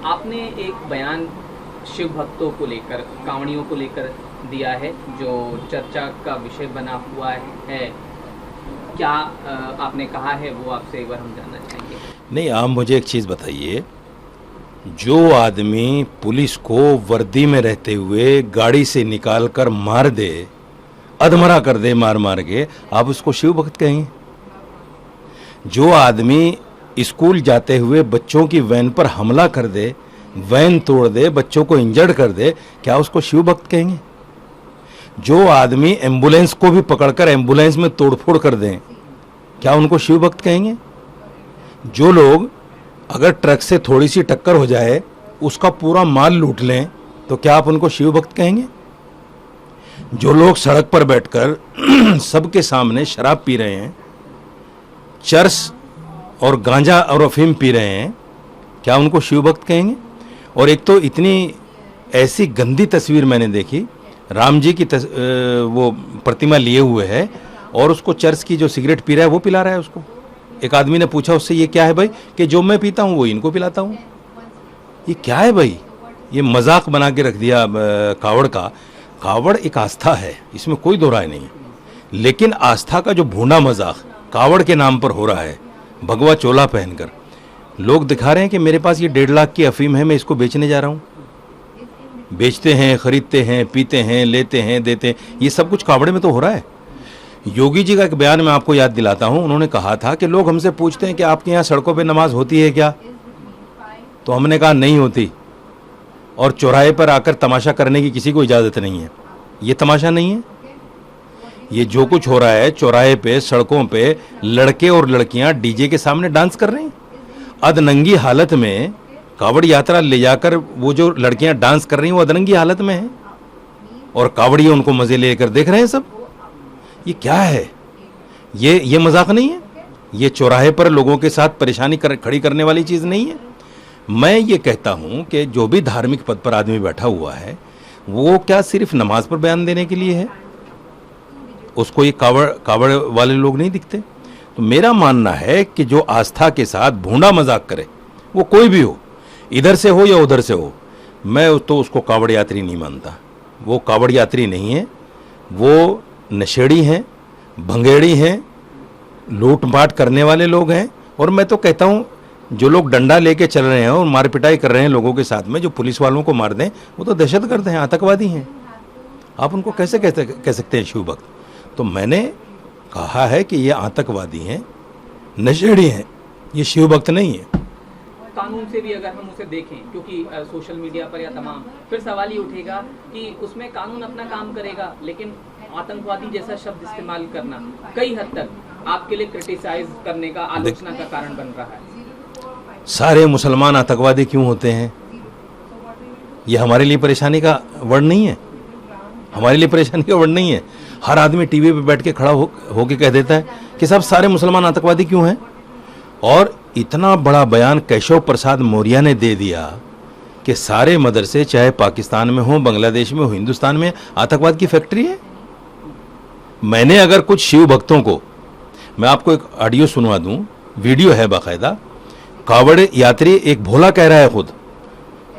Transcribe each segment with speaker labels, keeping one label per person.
Speaker 1: आपने एक बयान शिव भक्तों को लेकर, कांवड़ियों को लेकर दिया है जो चर्चा का विषय बना हुआ है। क्या आपने कहा है वो आपसे एक बार हम जानना चाहेंगे।
Speaker 2: नहीं, आप मुझे एक चीज़ बताइए, जो आदमी पुलिस को वर्दी में रहते हुए गाड़ी से निकाल कर मार दे, अधमरा कर दे मार मार के, आप उसको शिव भक्त कहेंगे? जो आदमी स्कूल जाते हुए बच्चों की वैन पर हमला कर दे, वैन तोड़ दे, बच्चों को इंजर्ड कर दे, क्या उसको शिव भक्त कहेंगे? जो आदमी एम्बुलेंस को भी पकड़कर एम्बुलेंस में तोड़फोड़ कर दें, क्या उनको शिव भक्त कहेंगे? जो लोग अगर ट्रक से थोड़ी सी टक्कर हो जाए उसका पूरा माल लूट लें, तो क्या आप उनको शिव भक्त कहेंगे? जो लोग सड़क पर बैठकर सबके सामने शराब पी रहे हैं, चरस और गांजा और अफीम पी रहे हैं, क्या उनको शिव भक्त कहेंगे? और एक तो इतनी ऐसी गंदी तस्वीर मैंने देखी, राम जी की वो प्रतिमा लिए हुए है और उसको चर्च की जो सिगरेट पी रहा है वो पिला रहा है उसको। एक आदमी ने पूछा उससे, ये क्या है भाई? कि जो मैं पीता हूँ वो इनको पिलाता हूँ। ये क्या है भाई? ये मजाक बना के रख दिया कावड़ का। कावड़ एक आस्था है, इसमें कोई दो राय नहीं, लेकिन आस्था का जो भूंडा मजाक कावड़ के नाम पर हो रहा है, भगवा चोला पहनकर लोग दिखा रहे हैं कि मेरे पास ये 1.5 लाख की अफीम है, मैं इसको बेचने जा रहा हूँ। बेचते हैं, खरीदते हैं, पीते हैं, लेते हैं, देते हैं, ये सब कुछ कावड़े में तो हो रहा है। योगी जी का एक बयान मैं आपको याद दिलाता हूँ, उन्होंने कहा था कि लोग हमसे पूछते हैं कि आपके यहाँ सड़कों पे नमाज होती है क्या? तो हमने कहा नहीं होती, और चौराहे पर आकर तमाशा करने की किसी को इजाज़त नहीं है। ये तमाशा नहीं है, ये जो कुछ हो रहा है चौराहे पे, सड़कों पे लड़के और लड़कियां डीजे के सामने डांस कर रहे हैं अधनंगी हालत में। कावड़ यात्रा ले जाकर वो जो लड़कियां डांस कर रही हैं वो अधनंगी हालत में है, और कावड़िए उनको मजे लेकर देख रहे हैं सब। ये क्या है? ये मजाक नहीं है, ये चौराहे पर लोगों के साथ परेशानी खड़ी करने वाली चीज़ नहीं है। मैं ये कहता हूँ कि जो भी धार्मिक पद पर आदमी बैठा हुआ है वो क्या सिर्फ नमाज पर बयान देने के लिए है? उसको ये कावड़ वाले लोग नहीं दिखते? तो मेरा मानना है कि जो आस्था के साथ भूंडा मजाक करे, वो कोई भी हो, इधर से हो या उधर से हो, मैं तो उसको कावड़ यात्री नहीं मानता। वो कावड़ यात्री नहीं है, वो नशेड़ी हैं, भंगेड़ी हैं, लूटपाट करने वाले लोग हैं। और मैं तो कहता हूँ जो लोग डंडा लेके चल रहे हैं और मार पिटाई कर रहे हैं लोगों के साथ में, जो पुलिस वालों को मार दें, वो तो दहशतगर्द हैं, आतंकवादी हैं। आप उनको कैसे कह सकते हैं शिव भक्त? तो मैंने कहा है कि ये आतंकवादी हैं, नशेड़ी हैं, ये शिव भक्त नहीं है।
Speaker 1: कानून से भी अगर हम उसे देखें, क्योंकि सोशल मीडिया पर या तमाम, फिर सवाल ये उठेगा कि उसमें कानून अपना काम करेगा, लेकिन आतंकवादी जैसा शब्द इस्तेमाल करना कई हद तक आपके लिए क्रिटिसाइज करने का, आलोचना का कारण बन रहा है।
Speaker 2: सारे मुसलमान आतंकवादी क्यों होते हैं? ये हमारे लिए परेशानी का वर्ड नहीं है, हमारे लिए परेशानी का वर्ड नहीं है। हर आदमी टीवी पे बैठ के खड़ा होके कह देता है कि साहब सारे मुसलमान आतंकवादी क्यों हैं। और इतना बड़ा बयान केशव प्रसाद मौर्य ने दे दिया कि सारे मदरसे, चाहे पाकिस्तान में हो, बांग्लादेश में हो, हिंदुस्तान में, आतंकवाद की फैक्ट्री है। मैंने अगर कुछ शिव भक्तों को, मैं आपको एक ऑडियो सुनवा दूं, वीडियो है बाकायदा। कावड़ यात्री एक भोला कह रहा है खुद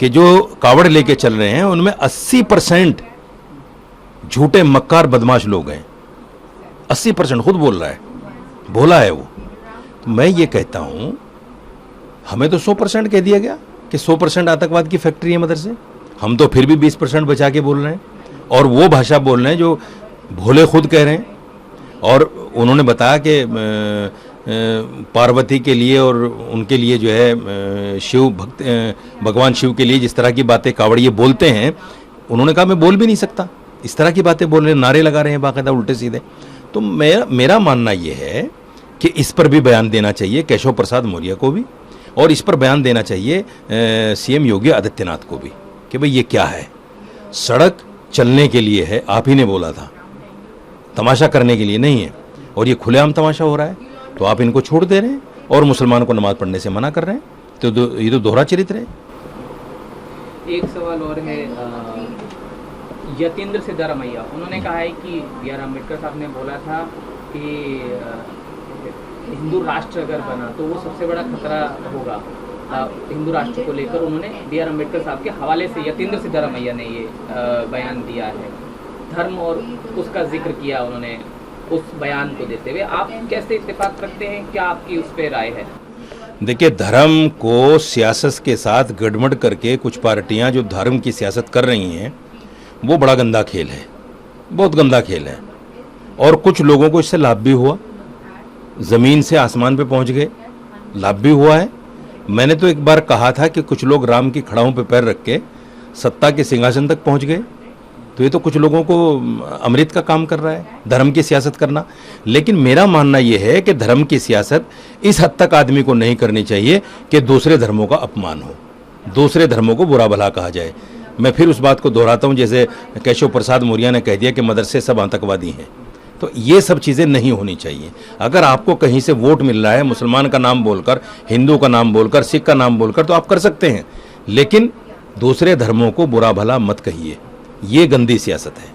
Speaker 2: कि जो कावड़ लेके चल रहे हैं उनमें 80% झूठे मक्कार बदमाश लोग हैं। 80% खुद बोल रहा है, भोला है वो। तो मैं ये कहता हूं, हमें तो 100% कह दिया गया कि 100% आतंकवाद की फैक्ट्री है मदरसे। हम तो फिर भी 20% बचा के बोल रहे हैं, और वो भाषा बोल रहे हैं जो भोले खुद कह रहे हैं। और उन्होंने बताया कि पार्वती के लिए और उनके लिए जो है शिव भक्त, भगवान शिव के लिए जिस तरह की बातें कावड़िए बोलते हैं, उन्होंने कहा मैं बोल भी नहीं सकता, इस तरह की बातें बोल रहे हैं, नारे लगा रहे हैं बाकायदा उल्टे सीधे। तो मेरा मानना ये है कि इस पर भी बयान देना चाहिए केशव प्रसाद मौर्य को भी, और इस पर बयान देना चाहिए सीएम योगी आदित्यनाथ को भी कि भाई ये क्या है? सड़क चलने के लिए है, आप ही ने बोला था, तमाशा करने के लिए नहीं है। और ये खुलेआम तमाशा हो रहा है, तो आप इनको छोड़ दे रहे हैं और मुसलमानों को नमाज पढ़ने से मना कर रहे हैं। तो ये तो दोहरा चरित्र है।
Speaker 1: एक सवाल और है, यतीन्द्र सिद्धारमैया, उन्होंने कहा है कि बी.आर. अम्बेडकर साहब ने बोला था कि हिंदू राष्ट्र अगर बना तो वो सबसे बड़ा खतरा होगा हिंदू राष्ट्र को लेकर उन्होंने B.R. अम्बेडकर साहब के हवाले से यतीन्द्र सिद्धारमैया ने ये बयान दिया है, धर्म और उसका जिक्र किया उन्होंने उस बयान को देते हुए। आप कैसे इत्तेफाक रखते हैं, क्या आपकी उस पर राय है?
Speaker 2: देखिए, धर्म को सियासत के साथ गड़बड़ करके कुछ पार्टियां जो धर्म की सियासत कर रही हैं, वो बड़ा गंदा खेल है, बहुत गंदा खेल है। और कुछ लोगों को इससे लाभ भी हुआ, ज़मीन से आसमान पे पहुंच गए, लाभ भी हुआ है। मैंने तो एक बार कहा था कि कुछ लोग राम की खड़ाओं पे पैर रख के सत्ता के सिंहासन तक पहुंच गए, तो ये तो कुछ लोगों को अमृत का काम कर रहा है, धर्म की सियासत करना। लेकिन मेरा मानना ये है कि धर्म की सियासत इस हद तक आदमी को नहीं करनी चाहिए कि दूसरे धर्मों का अपमान हो, दूसरे धर्मों को बुरा भला कहा जाए। मैं फिर उस बात को दोहराता हूँ, जैसे केशव प्रसाद मौर्य ने कह दिया कि मदरसे सब आतंकवादी हैं, तो ये सब चीज़ें नहीं होनी चाहिए। अगर आपको कहीं से वोट मिल रहा है मुसलमान का नाम बोलकर, हिंदू का नाम बोलकर, सिख का नाम बोलकर, तो आप कर सकते हैं, लेकिन दूसरे धर्मों को बुरा भला मत कहिए, ये गंदी सियासत है।